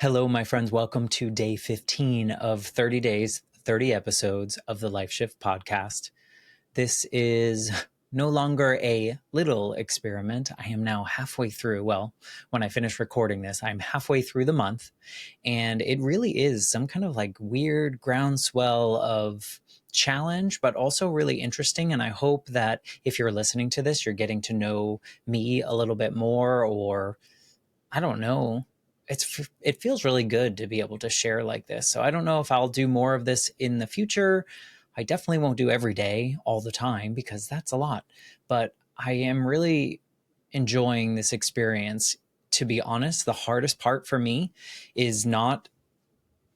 Hello, my friends. Welcome to day 15 of 30 days, 30 episodes of the Life Shift podcast. This is no longer a little experiment. I am now halfway through. Well, when I finish recording this, I'm halfway through the month, and it really is some kind of like weird groundswell of challenge, but also really interesting. And I hope that if you're listening to this, you're getting to know me a little bit more, or I don't know. It feels really good to be able to share like this. So I don't know if I'll do more of this in the future. I definitely won't do every day all the time because that's a lot. But I am really enjoying this experience. To be honest, the hardest part for me is not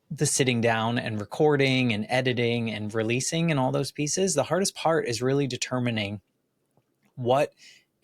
the sitting down and recording and editing and releasing and all those pieces. The hardest part is really determining what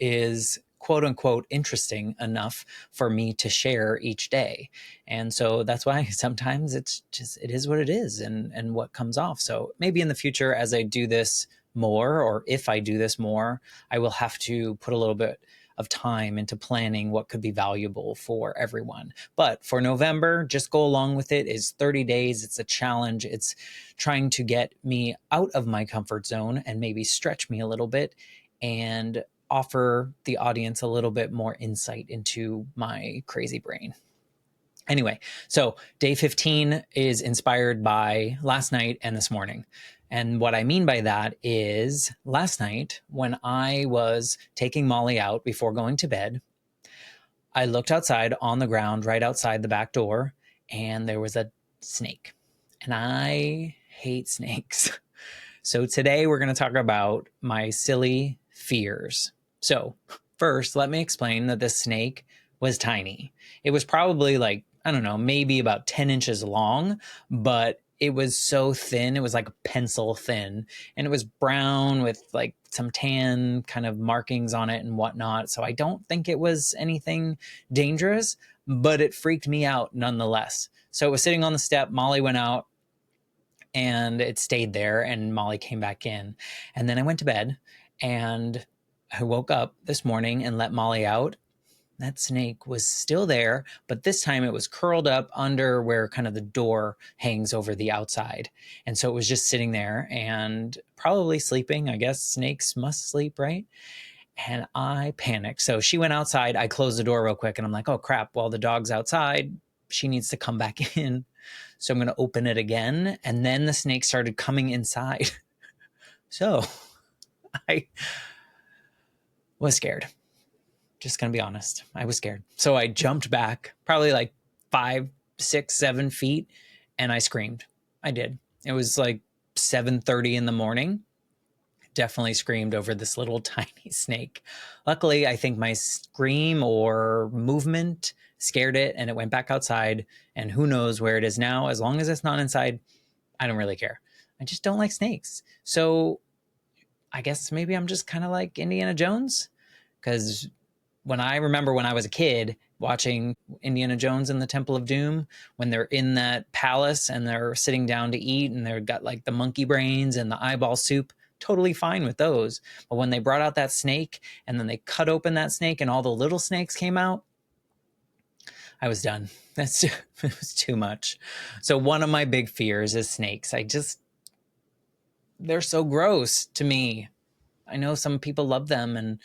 is quote unquote interesting enough for me to share each day. And so that's why sometimes it is what it is and what comes off. So maybe in the future, as I do this more, or if I do this more, I will have to put a little bit of time into planning what could be valuable for everyone. But for November, just go along with it. It's 30 days. It's a challenge. It's trying to get me out of my comfort zone and maybe stretch me a little bit and offer the audience a little bit more insight into my crazy brain. Anyway, so day 15 is inspired by last night and this morning. And what I mean by that is last night when I was taking Molly out before going to bed, I looked outside on the ground right outside the back door, and there was a snake. And I hate snakes. So today we're going to talk about my silly fears. So first, let me explain that this snake was tiny. It was probably like, I don't know, maybe about 10 inches long, but it was so thin. It was like pencil thin, and it was brown with like some tan kind of markings on it and whatnot. So I don't think it was anything dangerous, but it freaked me out nonetheless. So it was sitting on the step. Molly went out and it stayed there, and Molly came back in. And then I went to bed, and I woke up this morning and let Molly out. That snake was still there, but this time it was curled up under where kind of the door hangs over the outside. And so it was just sitting there and probably sleeping. I guess snakes must sleep, right? And I panicked. So she went outside. I closed the door real quick, and I'm like, oh crap, while the dog's outside, she needs to come back in. So I'm going to open it again. And then the snake started coming inside. So I was scared. Just going to be honest. I was scared. So I jumped back probably like 5, 6, 7 feet, and I screamed. I did. It was like 7:30 in the morning. Definitely screamed over this little tiny snake. Luckily, I think my scream or movement scared it, and it went back outside, and who knows where it is now. As long as it's not inside, I don't really care. I just don't like snakes. So I guess maybe I'm just kind of like Indiana Jones, because when I remember when I was a kid watching Indiana Jones and the Temple of Doom, when they're in that palace and they're sitting down to eat and they've got like the monkey brains and the eyeball soup, totally fine with those. But when they brought out that snake and then they cut open that snake and all the little snakes came out, I was done. It was too much. So one of my big fears is snakes. They're so gross to me. I know some people love them, and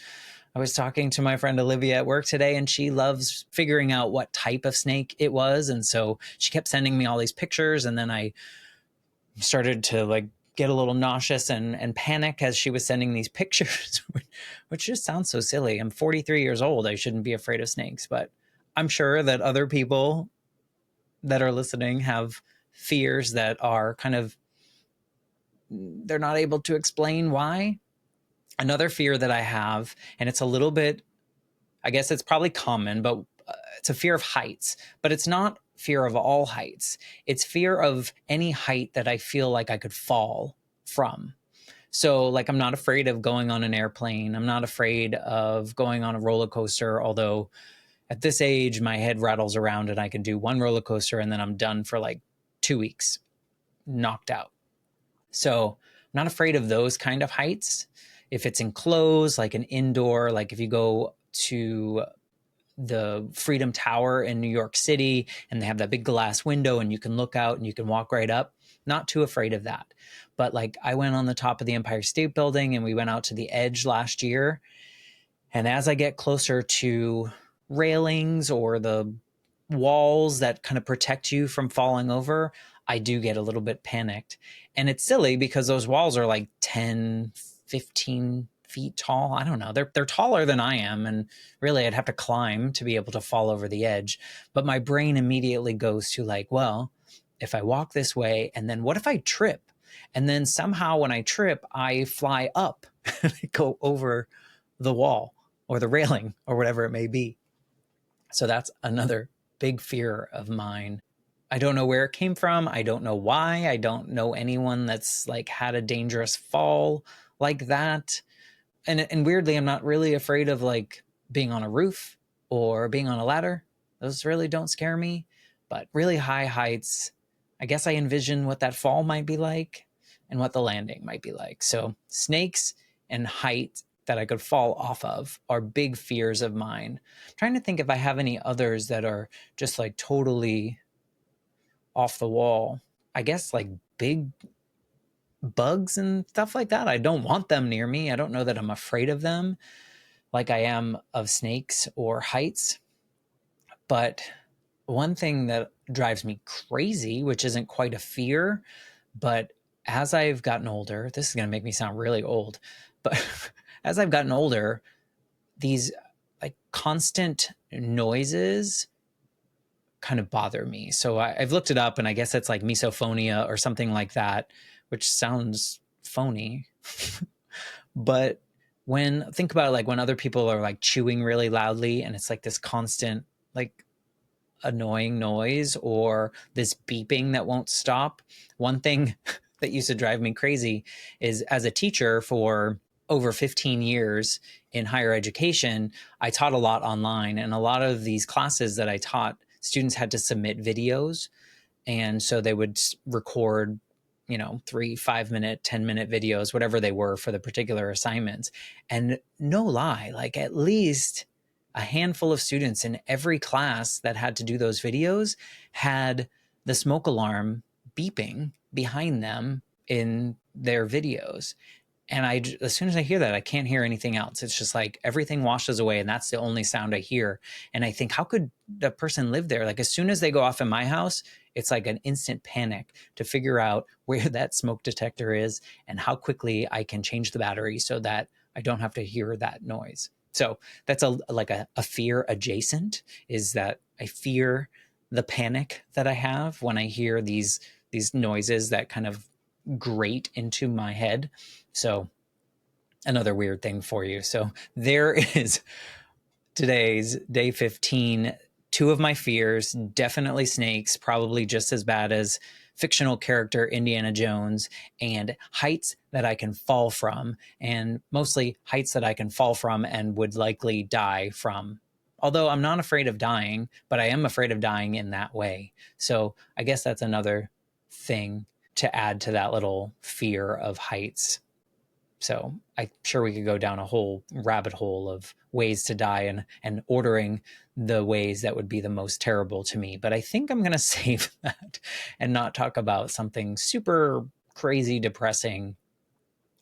I was talking to my friend Olivia at work today, and she loves figuring out what type of snake it was. And so she kept sending me all these pictures, and then I started to like get a little nauseous and panic as she was sending these pictures, which just sounds so silly. I'm 43 years old. I shouldn't be afraid of snakes, but I'm sure that other people that are listening have fears that are kind of, they're not able to explain why. Another fear that I have, and it's a little bit, I guess it's probably common, but it's a fear of heights, but it's not fear of all heights. It's fear of any height that I feel like I could fall from. So like, I'm not afraid of going on an airplane. I'm not afraid of going on a roller coaster, although at this age, my head rattles around and I can do one roller coaster and then I'm done for like 2 weeks, knocked out. So I'm not afraid of those kind of heights. If it's enclosed, like an indoor, like if you go to the Freedom Tower in New York City, and they have that big glass window and you can look out and you can walk right up. Not too afraid of that. But like I went on the top of the Empire State Building and we went out to the edge last year. And as I get closer to railings or the walls that kind of protect you from falling over, I do get a little bit panicked. And it's silly because those walls are like 10, 15 feet tall. I don't know. They're taller than I am. And really, I'd have to climb to be able to fall over the edge. But my brain immediately goes to like, well, if I walk this way, and then what if I trip? And then somehow when I trip, I fly up and go over the wall or the railing or whatever it may be. So that's another big fear of mine. I don't know where it came from. I don't know why. I don't know anyone that's like had a dangerous fall like that. And weirdly, I'm not really afraid of like being on a roof or being on a ladder. Those really don't scare me. But really high heights, I guess I envision what that fall might be like and what the landing might be like. So snakes and height that I could fall off of are big fears of mine. I'm trying to think if I have any others that are just like totally off the wall. I guess like big bugs and stuff like that. I don't want them near me. I don't know that I'm afraid of them like I am of snakes or heights. But one thing that drives me crazy, which isn't quite a fear, but as I've gotten older, this is going to make me sound really old, but as I've gotten older, these like constant noises kind of bother me. So I've looked it up and I guess it's like misophonia or something like that, which sounds phony. But think about it, like when other people are like chewing really loudly and it's like this constant, like annoying noise or this beeping that won't stop. One thing that used to drive me crazy is as a teacher for over 15 years in higher education, I taught a lot online, and a lot of these classes that I taught, students had to submit videos. And so they would record, 3, 5-minute, 10-minute videos, whatever they were for the particular assignments. And no lie, like at least a handful of students in every class that had to do those videos had the smoke alarm beeping behind them in their videos. And as soon as I hear that, I can't hear anything else. It's just like everything washes away and that's the only sound I hear. And I think, how could the person live there? Like as soon as they go off in my house, it's like an instant panic to figure out where that smoke detector is and how quickly I can change the battery so that I don't have to hear that noise. So that's a fear adjacent, is that I fear the panic that I have when I hear these noises that kind of grate into my head. So another weird thing for you. So there is today's day 15. 2 of my fears, definitely snakes, probably just as bad as fictional character Indiana Jones, and heights that I can fall from, and mostly heights that I can fall from and would likely die from. Although I'm not afraid of dying, but I am afraid of dying in that way. So I guess that's another thing to add to that little fear of heights. So I'm sure we could go down a whole rabbit hole of ways to die and ordering the ways that would be the most terrible to me. But I think I'm going to save that and not talk about something super crazy depressing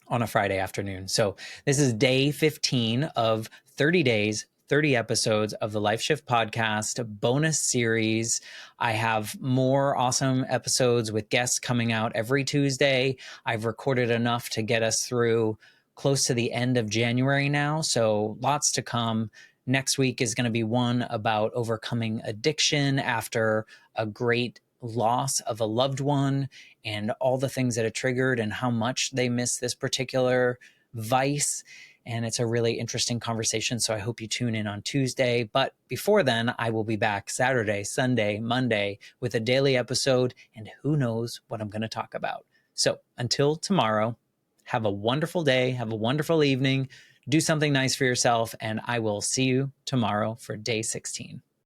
on a Friday afternoon. So this is day 15 of 30 days, 30 episodes of the Life Shift podcast bonus series. I have more awesome episodes with guests coming out every Tuesday. I've recorded enough to get us through close to the end of January now, so lots to come. Next week is going to be one about overcoming addiction after a great loss of a loved one and all the things that it triggered and how much they miss this particular vice. And it's a really interesting conversation. So I hope you tune in on Tuesday. But before then, I will be back Saturday, Sunday, Monday with a daily episode. And who knows what I'm going to talk about. So until tomorrow, have a wonderful day. Have a wonderful evening. Do something nice for yourself. And I will see you tomorrow for day 16.